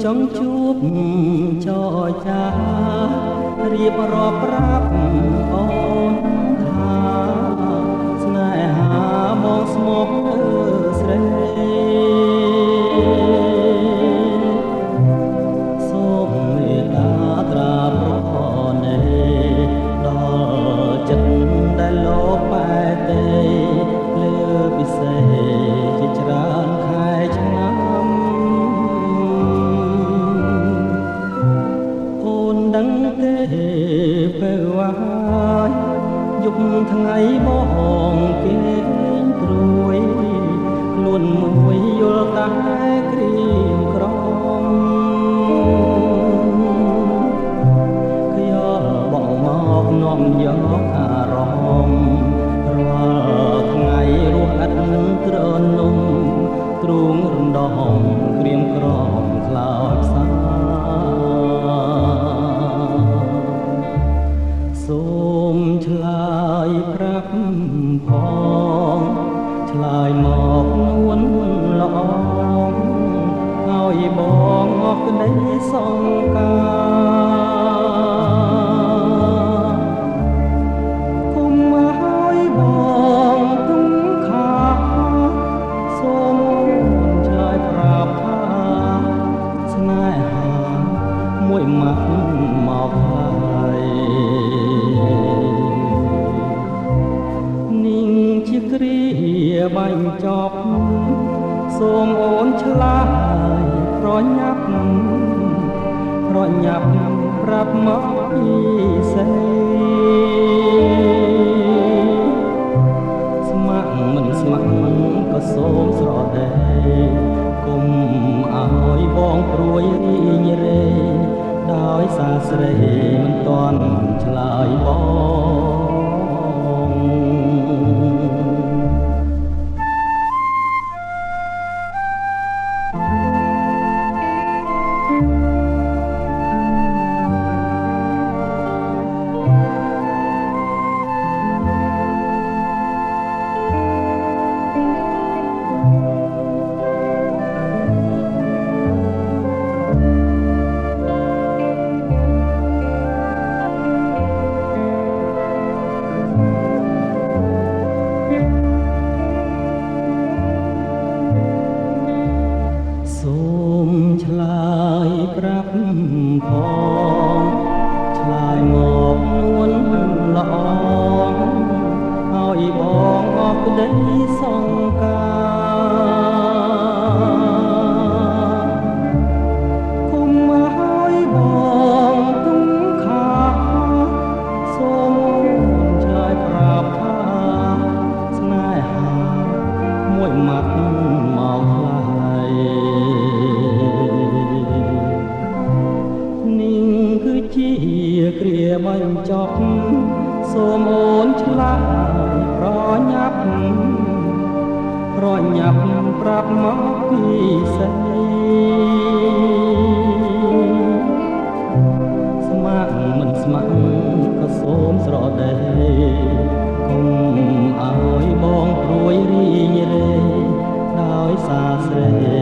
ចង់ជួបចរចារៀបរាប់ប្រាប់អូនថាស្នេហាមកស្មោកស្រីសូមមេត្តាត្រាប្រផនេដល់ចិត្តដែលលោកបែកទេលើពិសេសជាច្រើនខែឆ្នាំអូនដឹងទេពេលវាយយប់ថ្ងៃបងគេងព្រួយខ្លួនមួយយល់តែក្រៀមក្រំខ្យល់បងមកនាំយកអារម្មណ៍រាល់ថ្ងៃរស់ឥតត្រនំទ្រូងរំដំក្រៀមក្រំខ្លោចផ្សាសូមឆ្លើយប្រាប់ផងឆ្លើយមកនួនល្អឲ្យបងអស់ក្តីសង្ការគុំឲ្យបងទុំខាសូមឆ្លើយប្រាប់ថាស្នេហាមួយម៉ាត់មកហើយនាងជាគ្រាបាញ់ចប់សូមអូនឆ្លើយប្រញាប់ប្រាប់មកពីសេស្ម័គ្រមិនស្ម័គ្រក៏សូមស្រដីគុំឲ្យបងព្រួយរីងរេដោយសារស្រីមិនទាន់ឆ្លើយបងឆ្លើយប្រាប់ផងឆ្លើយមកនួនល្អឲ្យបងអស់ក្តីសង្ការគុំឲ្យបងទុំខាសូមឆ្លើយប្រាប់ថាស្នេហាមួយម៉ាត់មកហើយជាគ្រាបាញ់ចប់សូមអូនឆ្លើយប្រញាប់ប្រាប់មកពីសេស្ម័គ្រមិនស្ម័គ្រក៏សូមស្រដីគុំឲ្យបងព្រួយរីងរេដោយសារស្រី